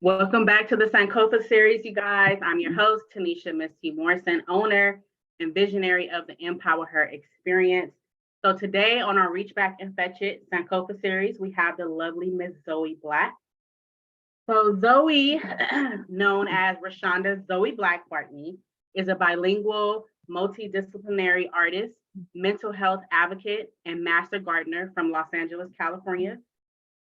Welcome back to the Sankofa series, you guys. I'm your host, Tanisha Miss T. Morrison, owner and visionary of the Empower Her experience. So today on our Reach Back and Fetch It Sankofa series, we have the lovely Miss Zoe Blaq. So Zoe, known as Rashonda Zoe Blaq Bartney, is a bilingual, multidisciplinary artist, mental health advocate, and master gardener from Los Angeles, California.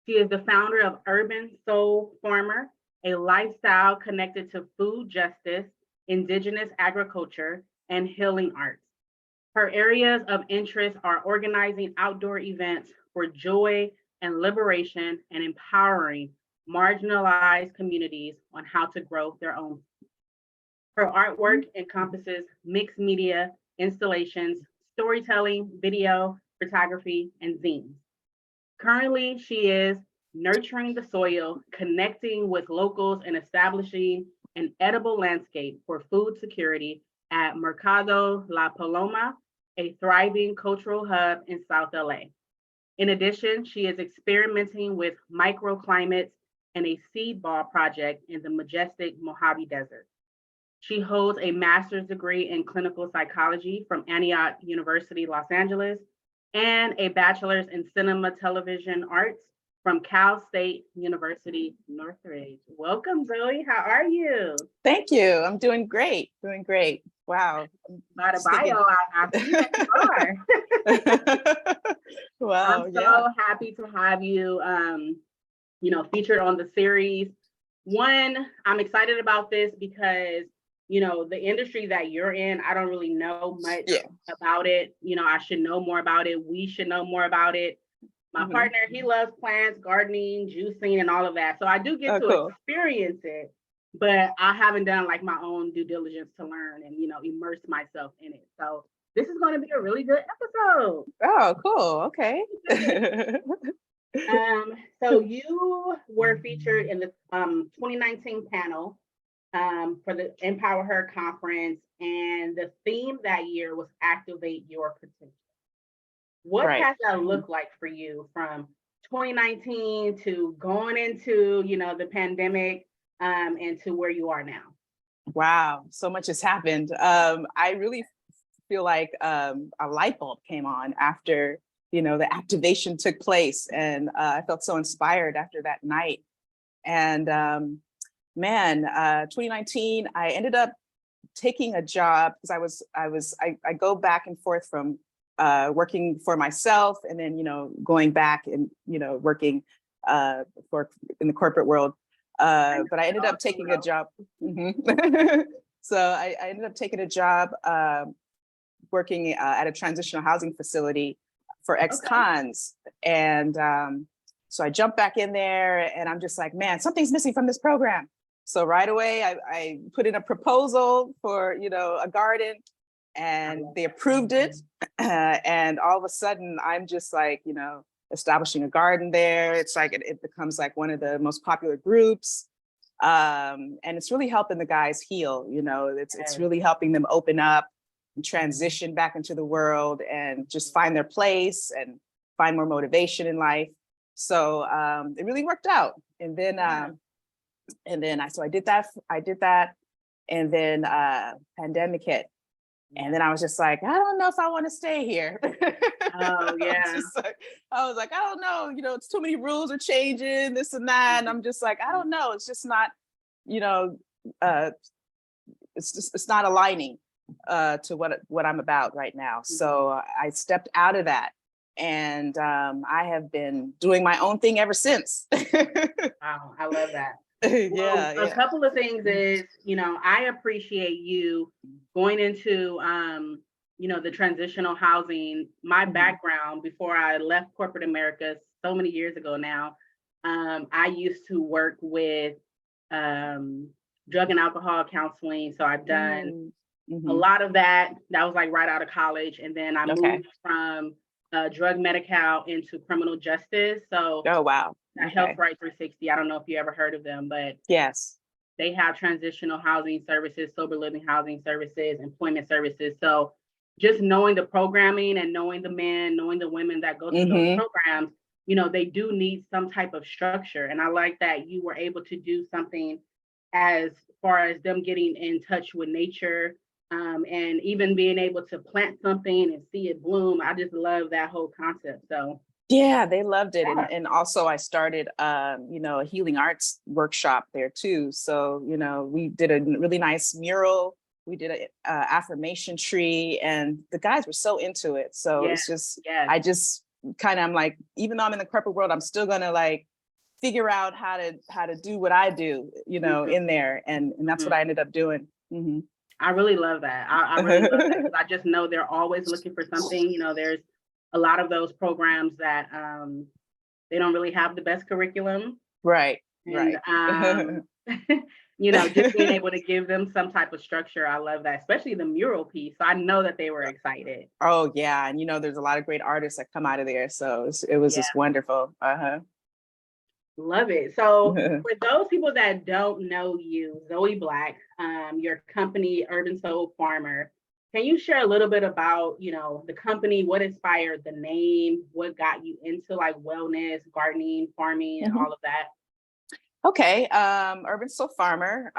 She is the founder of Urban Soul Farmer, a lifestyle connected to food justice, indigenous agriculture, and healing arts. Her areas of interest are organizing outdoor events for joy and liberation and empowering marginalized communities on how to grow their own. Her artwork encompasses mixed media, installations, storytelling, video, photography, and zines. Currently, she is nurturing the soil, connecting with locals, and establishing an edible landscape for food security at Mercado La Paloma, a thriving cultural hub in South LA. In addition, she is experimenting with microclimates and a seed ball project in the majestic Mojave Desert. She holds a master's degree in clinical psychology from Antioch University, Los Angeles, and a bachelor's in cinema television arts from Cal State University, Northridge. Welcome, Zoe. How are you? Thank you. I'm doing great. Doing great. Wow. By the bio, I see that you are. Wow. I'm so happy to have you, featured on the series. One, I'm excited about this because the industry that you're in, I don't really know much about it. I should know more about it. We should know more about it. My partner, he loves plants, gardening, juicing, and all of that. So I do get to experience it, but I haven't done like my own due diligence to learn and, immerse myself in it. So this is going to be a really good episode. Oh, cool. Okay. So you were featured in the 2019 panel for the Empower Her conference, and the theme that year was Activate Your Potential. What has that looked like for you from 2019 to going into, the pandemic and to where you are now? Wow, so much has happened. I really feel like a light bulb came on after, the activation took place, and I felt so inspired after that night. And 2019, I ended up taking a job because I go back and forth from working for myself and then, going back and, working in the corporate world. But I ended up taking a job. So I ended up taking a job working at a transitional housing facility for ex-cons. And so I jumped back in there and I'm just like, man, something's missing from this program. So right away, I put in a proposal for, a garden, and they approved it. And all of a sudden, I'm just like, establishing a garden there. It's like, it becomes like one of the most popular groups. And it's really helping the guys heal, it's really helping them open up and transition back into the world and just find their place and find more motivation in life. So it really worked out. And then, so I did that. And then pandemic hit. And then I was just like, I don't know if I want to stay here. Oh, yeah. I was like, I don't know, it's too many rules are changing, this and that. And I'm just like, I don't know. It's just not, it's not aligning to what I'm about right now. So I stepped out of that. And I have been doing my own thing ever since. Wow, I love that. A couple of things is, I appreciate you going into, the transitional housing. My background before I left corporate America so many years ago now, I used to work with drug and alcohol counseling. So I've done a lot of that. That was like right out of college. And then I moved from drug medical into criminal justice. So Health Right 360. I don't know if you ever heard of them, but yes, they have transitional housing services, sober living housing services, employment services. So just knowing the programming and knowing the men, knowing the women that go through those programs, they do need some type of structure. And I like that you were able to do something as far as them getting in touch with nature, and even being able to plant something and see it bloom. I just love that whole concept. So Yeah, they loved it. yeah. And also I started, a healing arts workshop there too. So, we did a really nice mural. We did a affirmation tree, and the guys were so into it. So Yeah, it's just, yeah. I just I'm like, even though I'm in the corporate world, I'm still gonna like figure out how to do what I do, in there. And that's what I ended up doing. Mhm. I really love that. I really love that because I just know they're always looking for something. There's a lot of those programs that they don't really have the best curriculum. Right, And right. just being able to give them some type of structure. I love that, especially the mural piece. So I know that they were excited. Oh yeah, and there's a lot of great artists that come out of there, so it was Yeah, just wonderful. love it. So for those people that don't know you, Zoe Blaq, your company, Urban Soul Farmer, can you share a little bit about, the company, what inspired the name, what got you into like wellness, gardening, farming, and Mhm. all of that? Okay, Urban Soul Farmer.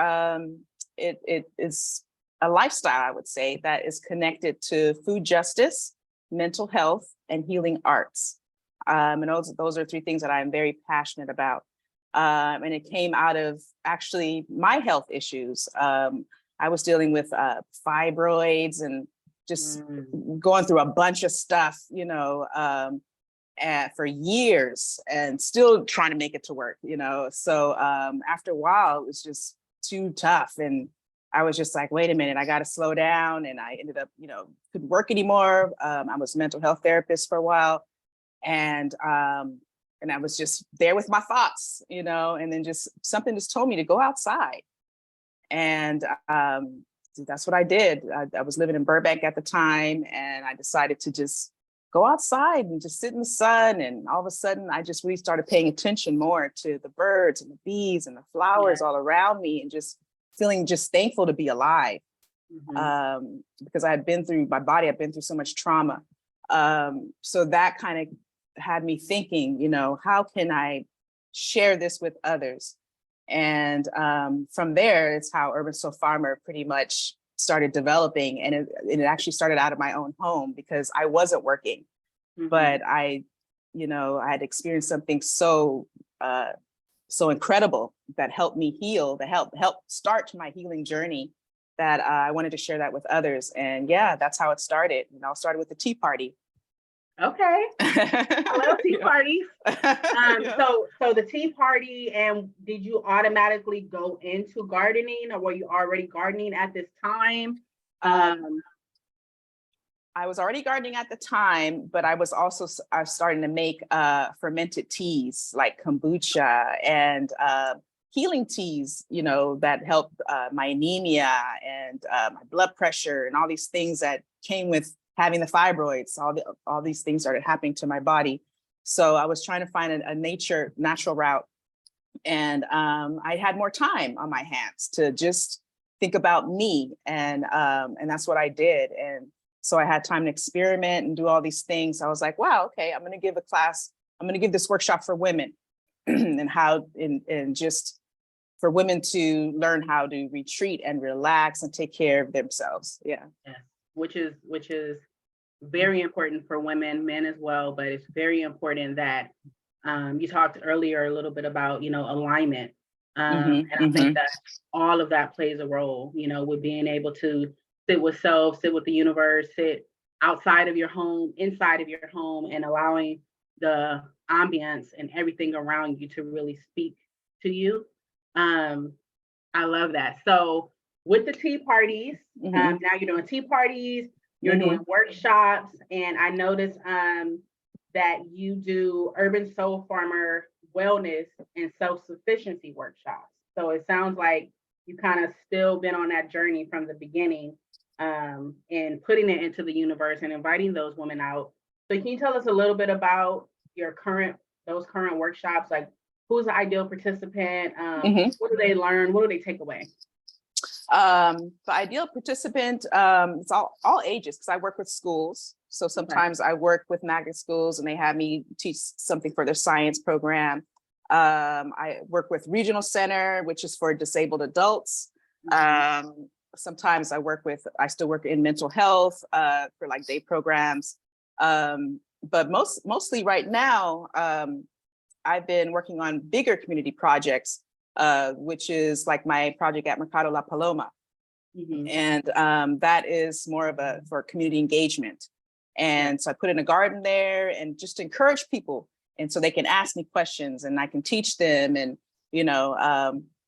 It is a lifestyle, I would say, that is connected to food justice, mental health, and healing arts. And those are three things that I am very passionate about. And it came out of actually my health issues. I was dealing with fibroids and just going through a bunch of stuff, and for years, and still trying to make it to work, So after a while, it was just too tough. And I was just like, wait a minute, I got to slow down. And I ended up, couldn't work anymore. I was a mental health therapist for a while. And I was just there with my thoughts, and then just something just told me to go outside. And that's what I did. I was living in Burbank at the time, and I decided to just go outside and just sit in the sun. And all of a sudden, I just really started paying attention more to the birds and the bees and the flowers all around me, and just feeling just thankful to be alive. Because I'd been through so much trauma. So that kind of had me thinking, how can I share this with others? And from there, it's how Urban Soul Farmer pretty much started developing. And it actually started out of my own home because I wasn't working, but I had experienced something so incredible that helped me heal, that helped start my healing journey, that I wanted to share that with others. And yeah, that's how it started. It all started with the tea party. Okay. I love tea parties. So the tea party, and did you automatically go into gardening, or were you already gardening at this time? I was already gardening at the time, but I was starting to make fermented teas like kombucha and healing teas, that help my anemia and my blood pressure and all these things that came with having the fibroids. All these things started happening to my body. So I was trying to find a natural route. And I had more time on my hands to just think about me. And that's what I did. And so I had time to experiment and do all these things. I was like, wow, okay, I'm going to give a class. I'm going to give this workshop for women and and just for women to learn how to retreat and relax and take care of themselves. Yeah. Which is very important for women, men as well, but it's very important that you talked earlier a little bit about, alignment. And I think that all of that plays a role, with being able to sit with self, sit with the universe, sit outside of your home, inside of your home, and allowing the ambience and everything around you to really speak to you. I love that. So with the tea parties, now you're doing tea parties, you're doing workshops, and I noticed that you do Urban Soul Farmer wellness and self-sufficiency workshops. So it sounds like you kind of still been on that journey from the beginning, and putting it into the universe and inviting those women out. So can you tell us a little bit about those current workshops? Like, who's the ideal participant? What do they learn? What do they take away? The ideal participant, it's all ages, because I work with schools. So sometimes I work with magnet schools and they have me teach something for their science program. I work with Regional Center, which is for disabled adults. Sometimes I still work in mental health for like day programs. But mostly right now, I've been working on bigger community projects, which is like my project at Mercado La Paloma. And that is more of for community engagement. And so I put in a garden there and just encourage people. And so they can ask me questions and I can teach them. And,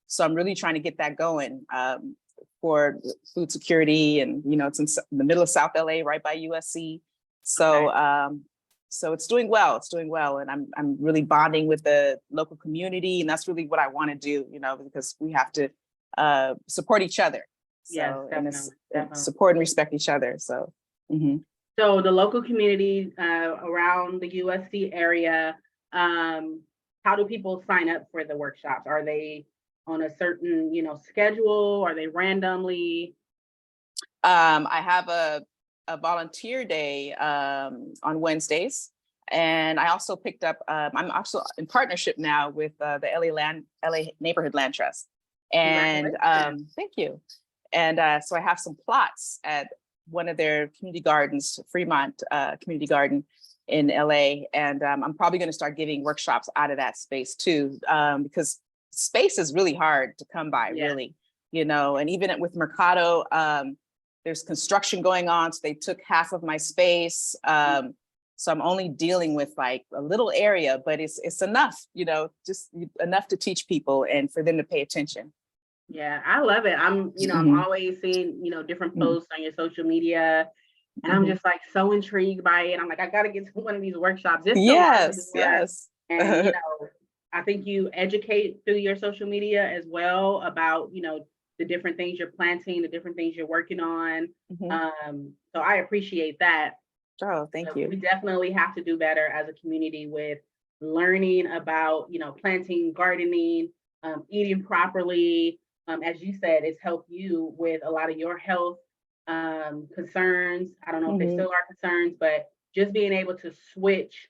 so I'm really trying to get that going for food security. And, it's in the middle of South LA, right by USC. So, so it's doing well. It's doing well. And I'm really bonding with the local community. And that's really what I want to do, because we have to support each other. So, yes, definitely. Support and respect each other. So, So the local community around the USC area, how do people sign up for the workshops? Are they on a certain, schedule? Are they randomly? I have a volunteer day on Wednesdays. And I also picked up, I'm also in partnership now with the LA Neighborhood Land Trust. And thank you. And so I have some plots at one of their community gardens, Fremont Community Garden in LA. And I'm probably going to start giving workshops out of that space too, because space is really hard to come by, really, and even with Mercado, there's construction going on. So they took half of my space. So I'm only dealing with like a little area, but it's enough, just enough to teach people and for them to pay attention. Yeah, I love it. I'm always seeing, different posts on your social media, and I'm just like so intrigued by it. I'm like, I got to get to one of these workshops. Yes. And, I think you educate through your social media as well about, the different things you're planting, the different things you're working on. So I appreciate that. Oh, thank you. We definitely have to do better as a community with learning about, planting, gardening, eating properly. As you said, it's helped you with a lot of your health concerns. I don't know if they still are concerns, but just being able to switch,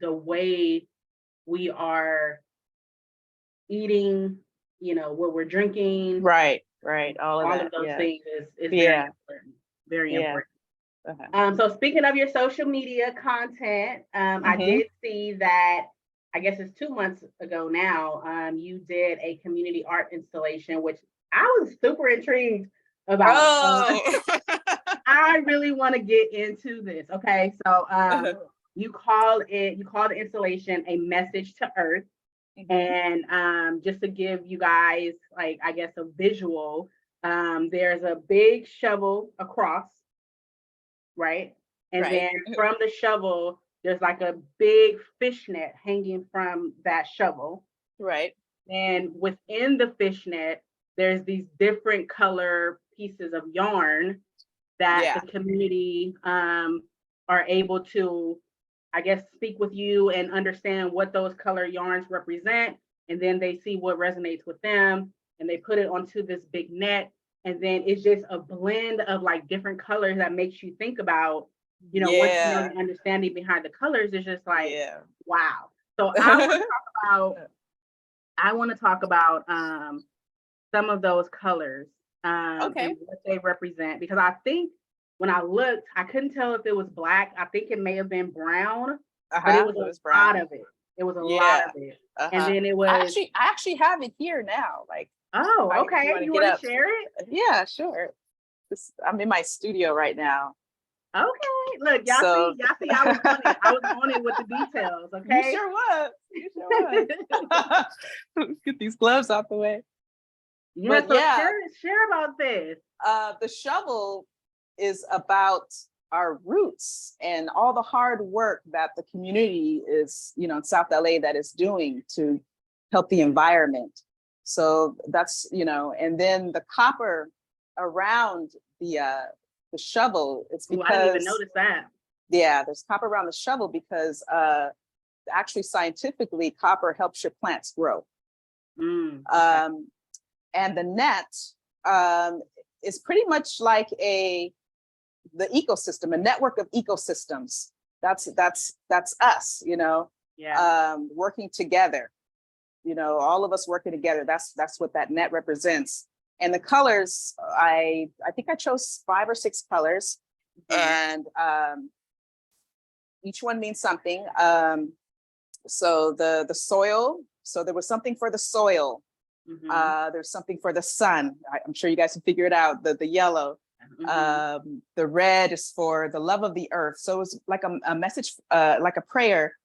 the way we are eating, what we're drinking. Right. All of those things is very important. Very important. So speaking of your social media content, I did see that, I guess it's 2 months ago now, you did a community art installation, which I was super intrigued about. I really want to get into this. Okay. So you called the installation A Message to Earth. And just to give you guys, like, I guess, a visual, there's a big shovel across, right? And then from the shovel, there's like a big fishnet hanging from that shovel. Right. And within the fishnet, there's these different color pieces of yarn that the community are able to, I guess, speak with you and understand what those color yarns represent. And then they see what resonates with them and they put it onto this big net. And then it's just a blend of like different colors that makes you think about, once you know the understanding behind the colors, it's just like, wow. So I want to talk about some of those colors and what they represent, because I think when I looked, I couldn't tell if it was black. I think it may have been brown, but it was a lot of it. It was a lot of it. And then it was I actually have it here now. Like, oh, okay. You want to share it? Yeah, sure. I'm in my studio right now. Okay. Look, y'all see, I was on it. I was on it with the details. Okay. You sure was. Let's get these gloves out the way. Yeah, so share about this. The shovel is about our roots and all the hard work that the community is, in South LA that is doing to help the environment. So that's, and then the copper around the shovel, it's because I didn't even notice that. Yeah, there's copper around the shovel because actually scientifically copper helps your plants grow. And the net is pretty much like a the ecosystem, a network of ecosystems. That's us, Yeah. working together. All of us working together. That's what that net represents. And the colors, I think I chose 5 or 6 colors, and each one means something. So the soil. So there was something for the soil. There's something for the sun. I'm sure you guys can figure it out. The yellow. The red is for the love of the earth. So it's like a message, like a prayer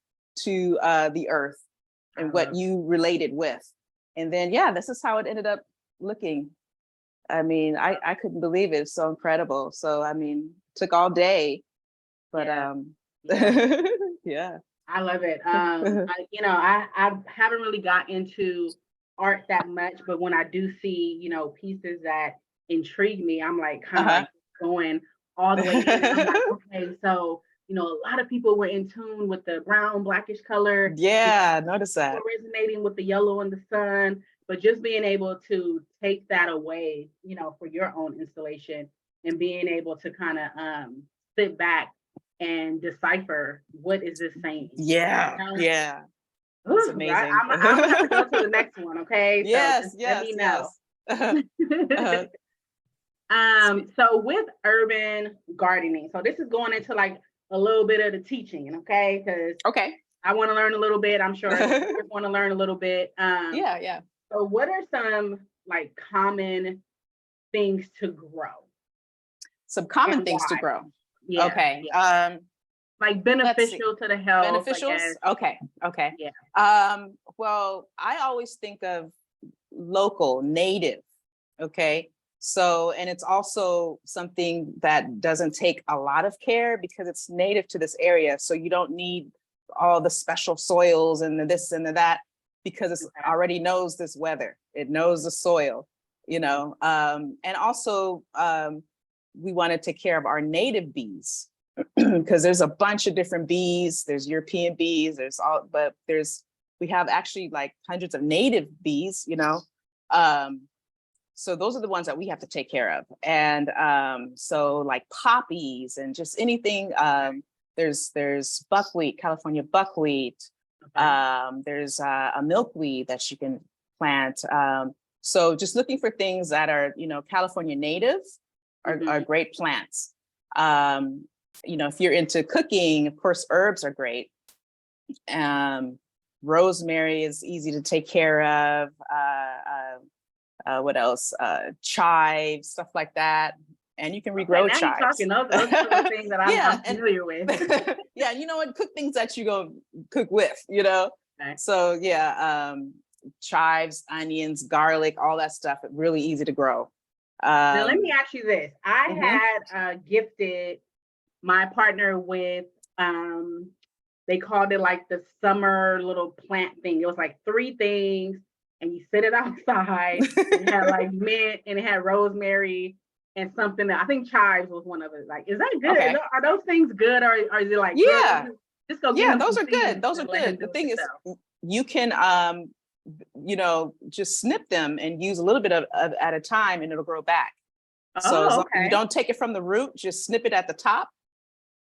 to the earth and what you related with. And then, this is how it ended up looking. I mean, I couldn't believe it. It's so incredible. So, I mean, it took all day, but yeah. I love it. I haven't really got into art that much, but when I do see, pieces that intrigue me, I'm like kind of like going all the way in. I'm like, okay, so, a lot of people were in tune with the brown, blackish color. Yeah, notice that. Resonating with the yellow and the sun, but just being able to take that away, for your own installation and being able to kind of sit back and decipher what is this saying. Yeah. That's amazing. I'm gonna have to go to the next one, okay? Yes, let me know. So with urban gardening, so this is going into like a little bit of the teaching, okay? Because I want to learn a little bit. I'm sure I want to learn a little bit. Yeah. So what are some like common things to grow? Some common things to grow. Yeah. Okay. Yeah. Like beneficial to the health. Beneficials? Okay. Yeah. Well, I always think of local, native. Okay. So, and it's also something that doesn't take a lot of care because it's native to this area. So you don't need all the special soils and the this and the that, because it already knows this weather. It knows the soil, and also we want to take care of our native bees because there's a bunch of different bees. There's European bees, but we have actually like hundreds of native bees, so those are the ones that we have to take care of. And so like poppies and just anything, there's buckwheat, California buckwheat. There's a milkweed that you can plant. So just looking for things that are, California native are great plants. If you're into cooking, of course, herbs are great. Rosemary is easy to take care of. What else? Chives, stuff like that. And you can regrow chives. Those are the things that I'm familiar with. Yeah, and you know what? Cook things that you go cook with, Okay. So chives, onions, garlic, all that stuff, really easy to grow. Now let me ask you this. I had gifted my partner with, they called it like the summer little plant thing. It was like 3 things. And you sit it outside. It had like mint and it had rosemary and something that I think chives was one of it. Like, is that good? Okay. Are those things good, or is it like just go? Yeah, those are good. Those are good. The thing is, you can just snip them and use a little bit of at a time, and it'll grow back. So as long as you don't take it from the root, just snip it at the top,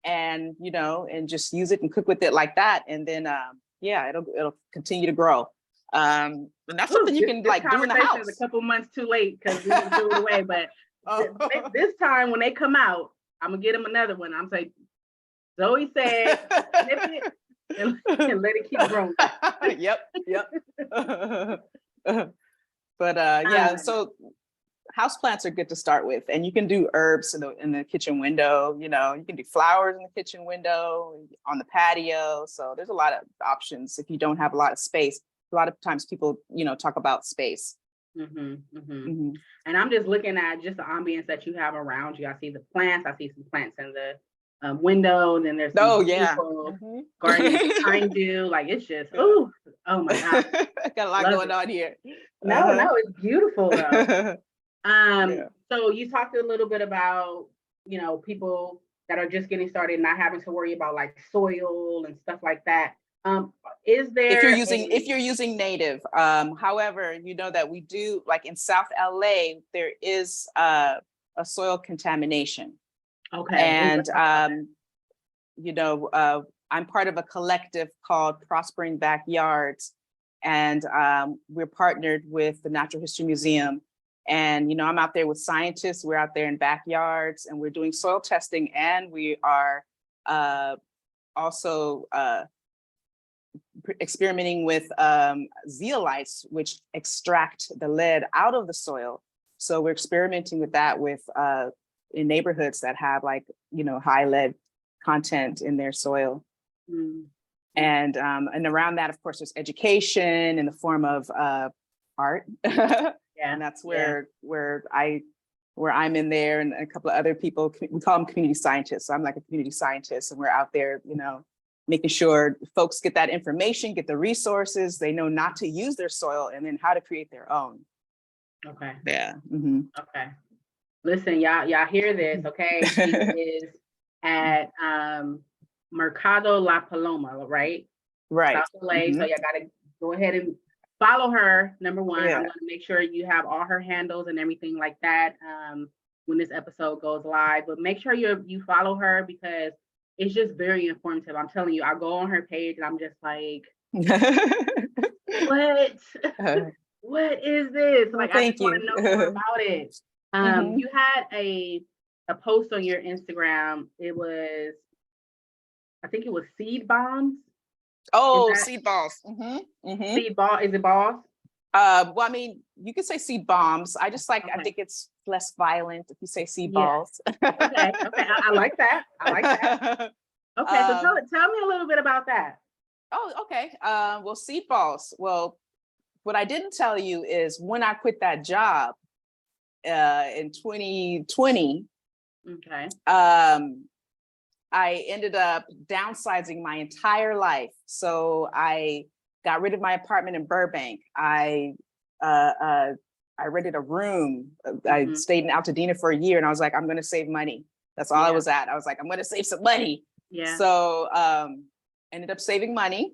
and and just use it and cook with it like that, and then it'll continue to grow. And that's something you can like do in the house. A couple months too late because we didn't throw it away. But this time when they come out, I'm gonna get them another one. I'm saying, Zoe said, snip it and let it keep growing. Yep. But so houseplants are good to start with, and you can do herbs in the kitchen window. You can do flowers in the kitchen window, on the patio. So there's a lot of options if you don't have a lot of space. A lot of times people, talk about space. And I'm just looking at just the ambience that you have around you. I see the plants. I see some plants in the window, and then there's some garden behind you. Like it's just oh my god, got a lot going on here. No, it's beautiful though. So you talked a little bit about people that are just getting started, not having to worry about like soil and stuff like that. Is there if you're using native, however, that we do, like in South LA, there is a soil contamination. Okay. And, I'm part of a collective called Prospering Backyards. And we're partnered with the Natural History Museum. And, I'm out there with scientists. We're out there in backyards and we're doing soil testing. And we are also experimenting with zeolites, which extract the lead out of the soil. So we're experimenting with that in neighborhoods that have high lead content in their soil. Mm. And around that, of course, there's education in the form of art. And that's where I'm in there, and a couple of other people. We call them community scientists. So I'm like a community scientist, and we're out there, making sure folks get that information, get the resources, they know not to use their soil, and then how to create their own. Okay. Yeah. Mm-hmm. Okay. Listen, y'all hear this, okay? She is at Mercado La Paloma, right? Right. South LA. Mm-hmm. So y'all gotta go ahead and follow her. Number one, Yeah. I'm gonna make sure you have all her handles and everything like that when this episode goes live. But make sure you follow her, because it's just very informative. I'm telling you, I go on her page and I'm just like, what? What is this? Well, I just want to know more about it. Mm-hmm. You had a post on your Instagram. I think it was seed bombs. Oh, seed balls. Mm-hmm. Mm-hmm. Seed ball, is it balls? Well, I mean, you could say seed bombs. I just Okay. I think it's less violent if you say seed balls. Okay. I like that. Okay, so tell me a little bit about that. Oh, okay. Well, seed balls. Well, what I didn't tell you is when I quit that job in 2020, okay, I ended up downsizing my entire life. So I got rid of my apartment in Burbank. I rented a room. I stayed in Altadena for a year, and I was like, I'm going to save money. That's all I was at. I was like, I'm going to save some money. Yeah. So ended up saving money,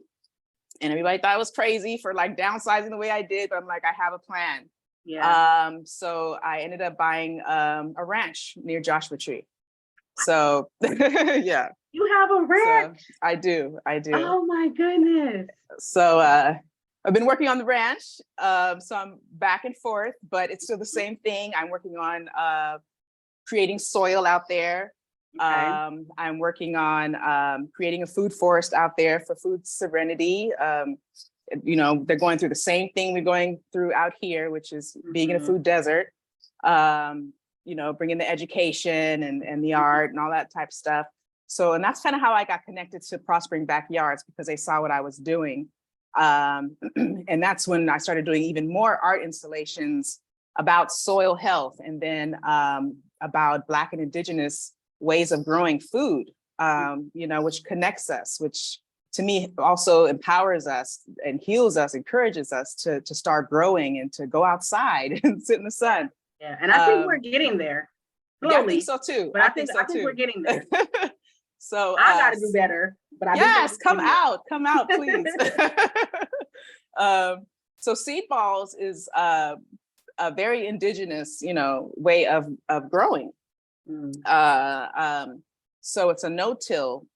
and everybody thought I was crazy for downsizing the way I did. But I'm like, I have a plan. Yeah. So I ended up buying a ranch near Joshua Tree. So yeah. You have a ranch? So, I do. Oh my goodness. So I've been working on the ranch. So I'm back and forth, but it's still the same thing. I'm working on creating soil out there. Okay. I'm working on creating a food forest out there for food sovereignty. They're going through the same thing we're going through out here, which is being in a food desert. Bringing the education and the art and all that type of stuff. So, and that's kind of how I got connected to Prospering Backyards, because they saw what I was doing. And that's when I started doing even more art installations about soil health, and then about Black and indigenous ways of growing food, which connects us, which to me also empowers us and heals us, encourages us to start growing and to go outside and sit in the sun. Yeah, and I think we're getting there. Slowly, yeah, I think so too. But I think we're getting there. So I got to do better. But come out, please. So seed balls is a very indigenous, way of growing. So it's a no-till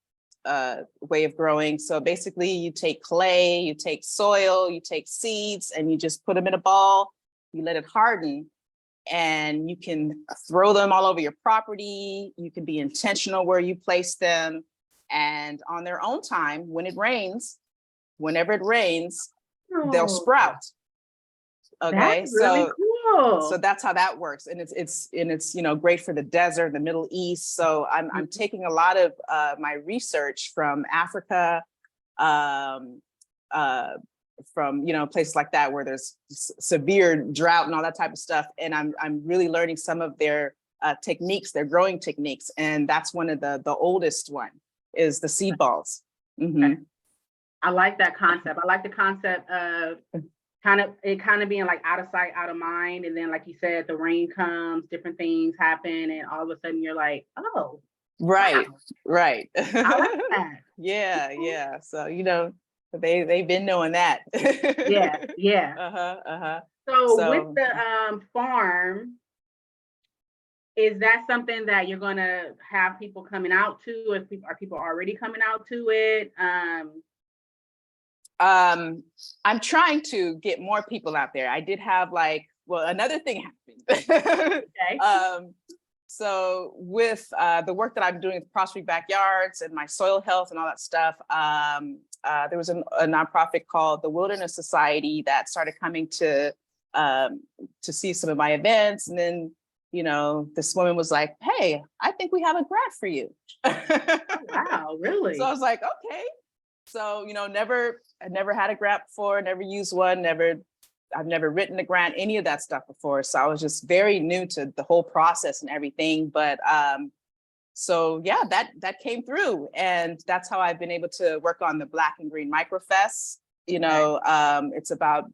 way of growing. So basically, you take clay, you take soil, you take seeds, and you just put them in a ball. You let it harden. And you can throw them all over your property. You can be intentional where you place them. And on their own time, whenever it rains, they'll sprout. Okay, that's really cool. So that's how that works. And it's great for the desert, the Middle East. So I'm taking a lot of my research from Africa, from places like that where there's severe drought and all that type of stuff, and I'm really learning some of their techniques, their growing techniques, and that's one of the oldest one is the seed balls. Okay. I like that concept. I like the concept of kind of being like out of sight, out of mind, and then like you said, the rain comes, different things happen, and all of a sudden you're like, oh, right, wow. Right. I like that. Yeah. So they've been knowing that. Yeah. So with the farm, Is that something that you're going to have people coming out to? Are people already coming out to it? I'm trying to get more people out there. I did have another thing happened. Okay. So with the work that I'm doing with Prospering Backyards and my soil health and all that stuff, there was a nonprofit called the Wilderness Society that started coming to see some of my events. And then, this woman was like, "Hey, I think we have a grant for you." Oh, wow, really? So I was like, okay. So, I never had a grant before, never used one, I've never written a grant, any of that stuff before. So I was just very new to the whole process and everything. But so yeah, that came through. And that's how I've been able to work on the Black and Green Microfest. It's about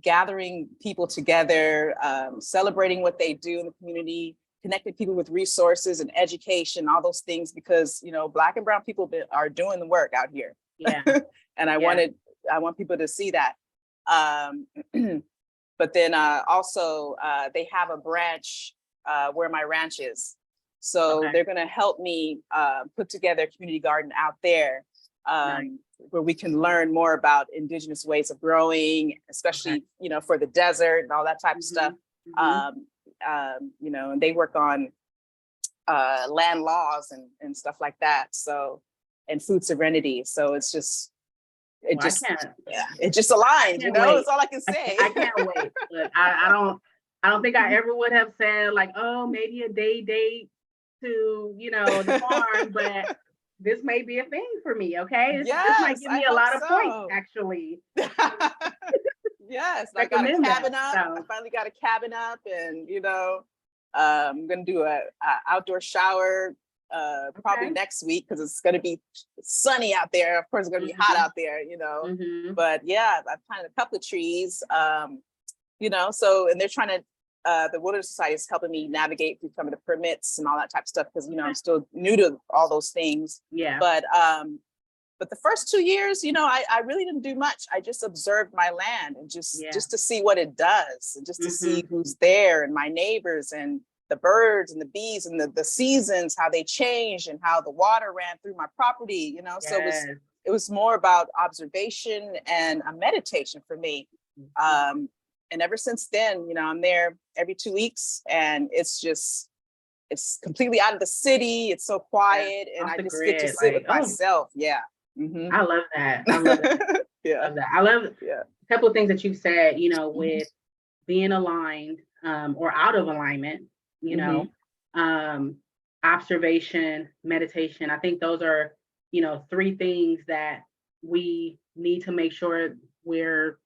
gathering people together, celebrating what they do in the community, connecting people with resources and education, all those things, because, Black and brown people are doing the work out here. Yeah. And I want people to see that. But then also they have a branch where my ranch is. So they're going to help me put together a community garden out there where we can learn more about indigenous ways of growing, especially, for the desert and all that type of stuff. And they work on land laws and stuff like that. So, and food sovereignty. So it's just, it just aligned, that's all I can say. I can't wait. Look, I don't think I ever would have said like, oh, maybe a day date to, the farm, but this may be a thing for me. Okay. This might give me a lot of points, actually. Yes. I got a cabin up. I finally got a cabin up, and, I'm going to do a outdoor shower probably next week, because it's going to be sunny out there. Of course, it's going to be hot out there, but yeah, I've planted a couple of trees, so, and they're trying to, the Wilderness Society is helping me navigate through some of the permits and all that type of stuff, because, I'm still new to all those things. Yeah. But the first 2 years, I really didn't do much. I just observed my land and just to see what it does, and just to see who's there and my neighbors and the birds and the bees and the seasons, how they changed and how the water ran through my property, so it was more about observation and a meditation for me. And ever since then, I'm there every 2 weeks, and it's completely out of the city. It's so quiet, and I just get to sit with myself. Yeah. Mm-hmm. I love that. I love that. Yeah. I love a couple of things that you've said, with being aligned or out of alignment, observation, meditation. I think those are, 3 things that we need to make sure we're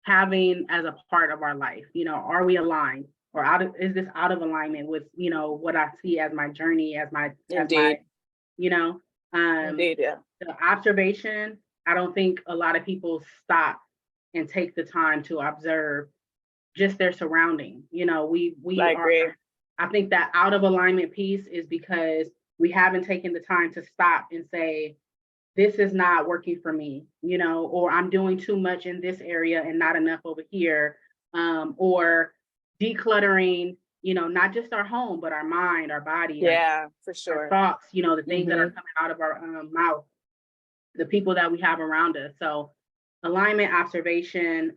having as a part of our life. Are we aligned, or is this out of alignment with, what I see as my journey, Indeed. Indeed, yeah. The observation, I don't think a lot of people stop and take the time to observe just their surrounding. I agree. I think that out of alignment piece is because we haven't taken the time to stop and say, this is not working for me, or I'm doing too much in this area and not enough over here, or decluttering, not just our home, but our mind, our body. Yeah, for sure. Our thoughts, the things that are coming out of our mouth, the people that we have around us. So alignment, observation,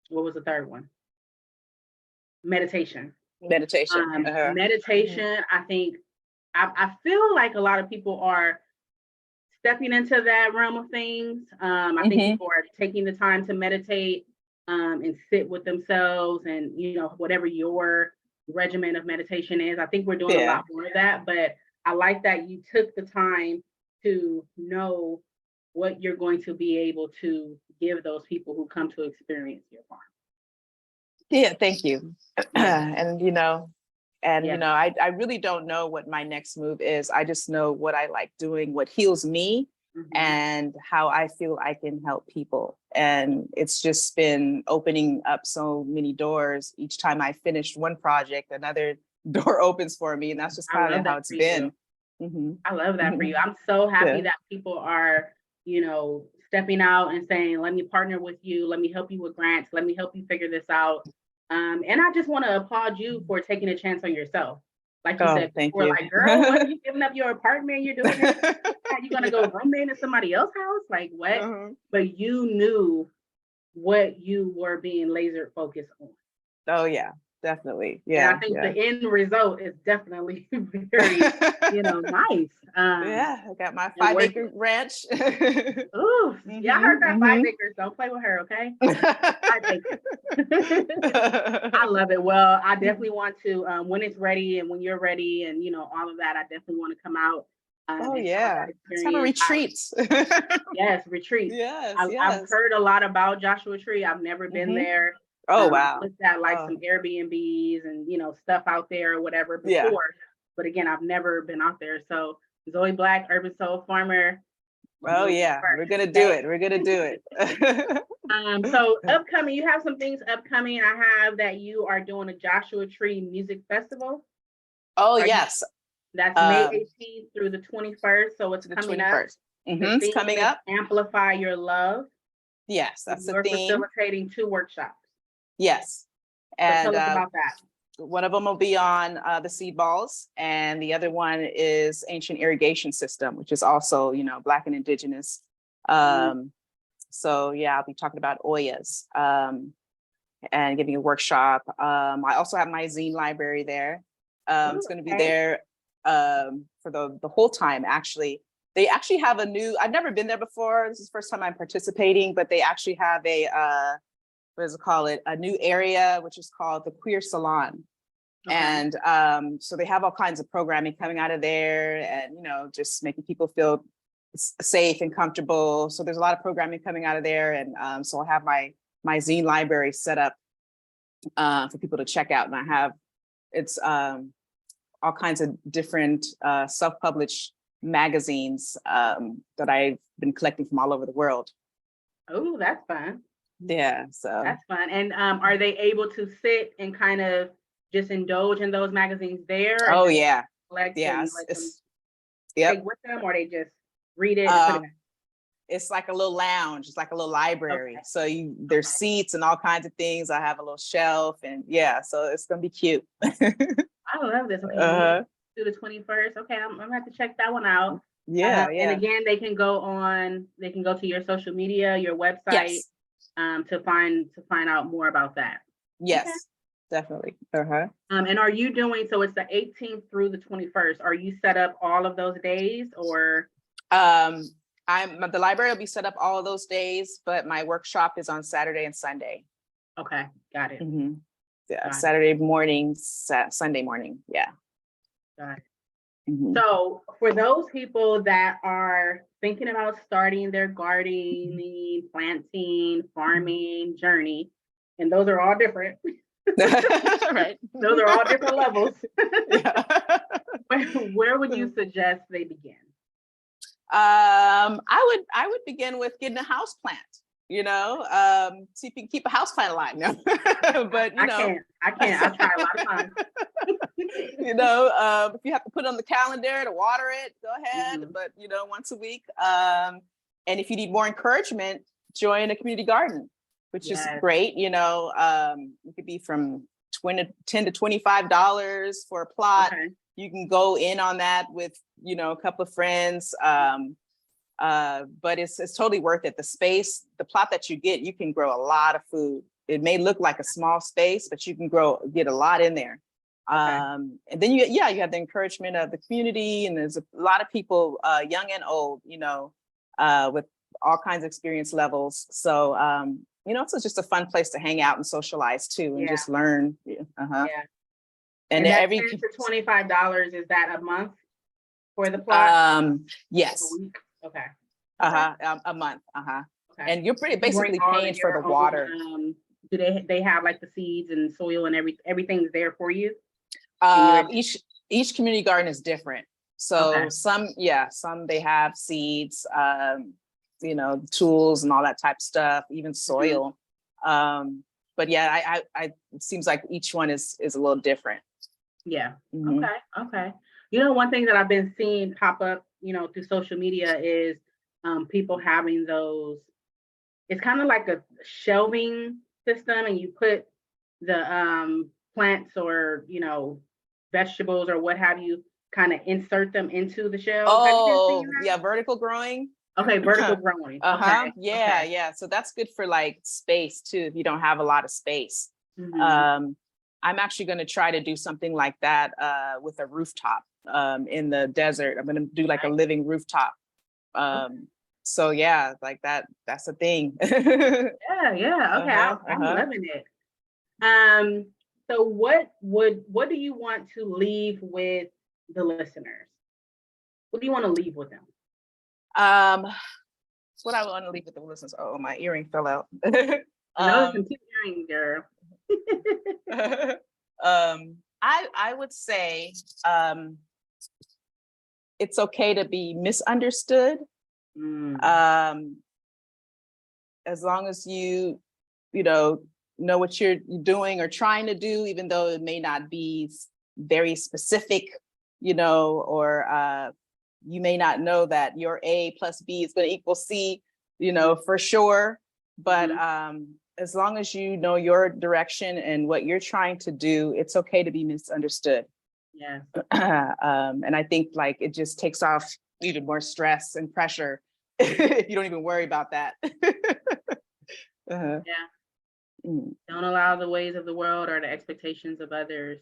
what was the third one? Meditation. Meditation, I think, I feel like a lot of people are stepping into that realm of things. I think people are taking the time to meditate and sit with themselves, and whatever your regimen of meditation is. I think we're doing a lot more of that, but I like that you took the time to know what you're going to be able to give those people who come to experience your farm. Yeah, thank you. I really don't know what my next move is. I just know what I like doing, what heals me, and how I feel I can help people. And it's just been opening up so many doors. Each time I finish one project, another door opens for me. And that's just kind of how it's been. I love that for you. I'm so happy that people are, stepping out and saying, let me partner with you. Let me help you with grants. Let me help you figure this out. And I just want to applaud you for taking a chance on yourself. Like you Oh, said thank before, you. like, girl, what are you giving up your apartment? You're doing this. You're gonna go roommate in somebody else's house? Like what? Uh-huh. But you knew what you were being laser focused on. Oh yeah, definitely. And I Yeah, think the yeah. end result is definitely very, nice. Yeah, I got my And 5-acre ranch. ooh, yeah, I heard that 5 acres. Don't play with her, okay? 5 acres. I love it. Well, I definitely want to, when it's ready and when you're ready and, all of that, I definitely want to come out Oh and share yeah, that let's have a experience. retreat. Yes, retreat. Yes, I've yes. heard a lot about Joshua Tree. I've never been Hmm. there. Oh I wow. looked at like Oh some Airbnbs and stuff out there or whatever yeah. before, but again, I've never been out there. So Zoe Blaq, Urban Soul Farmer, Oh you yeah, we're first, gonna do okay? it. We're gonna do it. So upcoming, you have some things upcoming. I have that you are doing a Joshua Tree Music Festival. Oh Are you? yes. That's May Um, 18th through the 21st. So it's to the coming up. 21st. The It's theme coming is up. Amplify Your Love. Yes, And that's the you're theme. facilitating 2 workshops. Yes. So And tell us about that. one of them will be on the seed balls, and the other one is ancient irrigation system, which is also, Black and indigenous. So yeah, I'll be talking about Oyas and giving a workshop. I also have my zine library there. Ooh, It's going to be okay. there for the whole time. Actually, they actually have a new. I've never been there before. This is the first time I'm participating, but they actually have what does it call it? A new area, which is called the Queer Salon. Okay. And so they have all kinds of programming coming out of there, and just making people feel safe and comfortable. So there's a lot of programming coming out of there, and so I have my zine library set up for people to check out, and I have it's all kinds of different self-published magazines that I've been collecting from all over the world. Oh, that's fun. Yeah, so That's fun. And are they able to sit and kind of just indulge in those magazines there? oh Or just yeah, collect yeah, and let them yep. take with them, or they just read it and put it back? It's like a little lounge. It's like a little library. Okay. So there's seats and all kinds of things. I have a little shelf, and yeah, so it's gonna be cute. I love this. Okay, through the 21st. Okay, I'm gonna have to check that one out. Yeah, And yeah. again, they can go to your social media, your website, Yes. to find out more about that. Yes, Okay. definitely. And are you doing, so it's the 18th through the 21st? Are you set up all of those days, or? The library will be set up all of those days, but my workshop is on Saturday and Sunday. Okay, got it. Mm-hmm. Yeah, Got it. Saturday morning, Sunday morning. Yeah. Got it. Mm-hmm. So for those people that are thinking about starting their gardening, planting, farming journey, and those are all different. Right. Those are all different levels. Yeah. Where would you suggest they begin? I would begin with getting a house plant, see if you can keep a house plant alive. No, but I can't. I've tried a lot of times. If you have to put it on the calendar to water it, go ahead. Mm-hmm. But once a week. And if you need more encouragement, join a community garden, which is great. It could be from $10 to $25 for a plot. Okay. You can go in on that with a couple of friends. But it's totally worth it. The plot that you get, you can grow a lot of food. It may look like a small space, but you can get a lot in there. Okay. And then you have the encouragement of the community, and there's a lot of people, young and old, with all kinds of experience levels. So, it's just a fun place to hang out and socialize too, and just learn. Yeah. And that $10 to $25, is that a month for the plot? Yes. A week? Okay. A month. Okay. And you're basically paying for the own, water. Do they have like the seeds and soil and everything's there for you? Each community garden is different. So some they have seeds, tools and all that type of stuff, even soil. Mm-hmm. But yeah, it seems like each one is a little different. Yeah. Mm-hmm. Okay. One thing that I've been seeing pop up, through social media is people having those. It's kind of like a shelving system, and you put the plants or, vegetables or what have you, kind of insert them into the shell. Have you been Oh, seeing that? yeah, vertical growing. Okay, vertical growing. Okay. Yeah, Okay. yeah. So that's good for like space too, if you don't have a lot of space. Mhm. I'm actually going to try to do something like that with a rooftop in the desert. I'm going to do like a Nice. living rooftop. Okay. So yeah, like that's a thing. Yeah, yeah. Okay, I'm loving it. So what do you want to leave with the listeners? What do you want to leave with them? Um, what I want to leave with the listeners. Oh, my earring fell out. I know some keep hearing, girl. I would say it's okay to be misunderstood. As long as you know what you're doing or trying to do, even though it may not be very specific, or you may not know that your A plus B is going to equal C, for sure. But as long as you know your direction and what you're trying to do, it's okay to be misunderstood. Yeah. And I think like it just takes off even more stress and pressure if you don't even worry about that. Yeah. Don't allow the ways of the world or the expectations of others,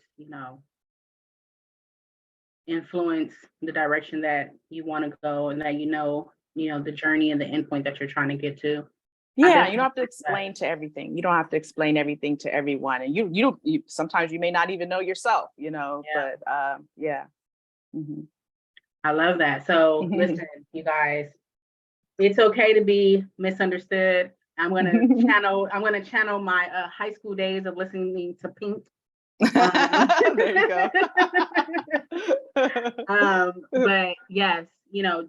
influence the direction that you want to go, and that the journey and the endpoint that you're trying to get to. Yeah, you don't have to explain to everything. You don't have to explain everything to everyone, and you sometimes you may not even know yourself, Yeah. But yeah. I love that. So listen, you guys, it's okay to be misunderstood. I'm gonna channel my high school days of listening to Pink. There you go. But yes,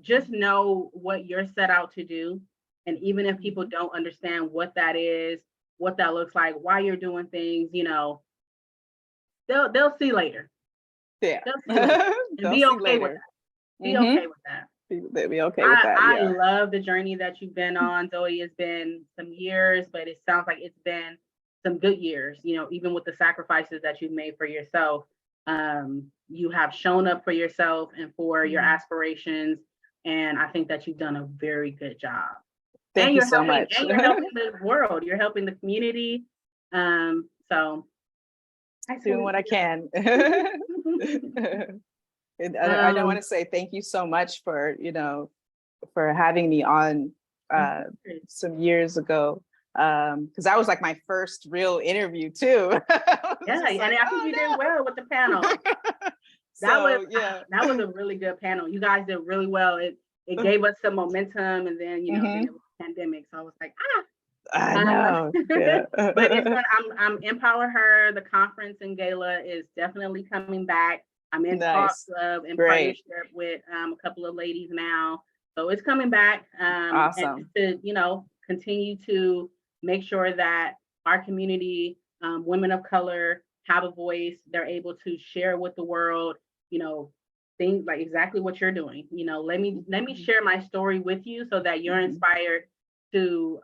just know what you're set out to do. And even if people don't understand what that is, what that looks like, why you're doing things, they'll see later. Yeah. They'll see later. And be okay with that. Be okay with that. They'll be okay with that. I Yeah. love the journey that you've been on, Zoe. It's been some years, but it sounds like it's been some good years, even with the sacrifices that you've made for yourself. You have shown up for yourself and for your aspirations. And I think that you've done a very good job. Thank you so much. And you're helping the world. You're helping the community. So doing what I can. I don't want to say thank you so much for having me on some years ago, because that was like my first real interview too. Yeah, and I think you did well with the panel. That was a really good panel. You guys did really well. It gave us some momentum, and then then it was a pandemic, so I was like, I know. Yeah. But it's fun. I'm Empower Her. The conference and gala is definitely coming back. I'm in talks in partnership with a couple of ladies now, so it's coming back. Awesome. And to continue to make sure that our community, women of color, have a voice. They're able to share with the world, things like exactly what you're doing. Let me share my story with you so that you're inspired to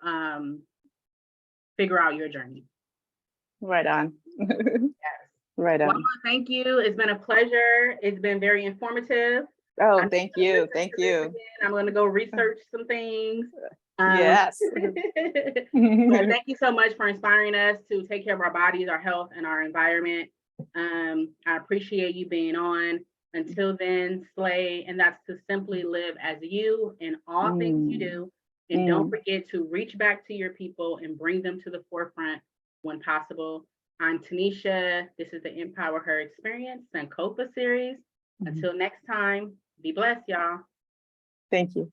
figure out your journey. Right on. Yes. Right on. Well, I want to thank you. It's been a pleasure. It's been very informative. Oh, thank you. Thank you. I'm going to go research some things. Yes. But thank you so much for inspiring us to take care of our bodies, our health, and our environment. I appreciate you being on. Until then, slay, and that's to simply live as you in all things you do. And don't forget to reach back to your people and bring them to the forefront when possible. I'm Tanisha. This is the Empower Her Experience Sankofa series. Until next time, be blessed, y'all. Thank you.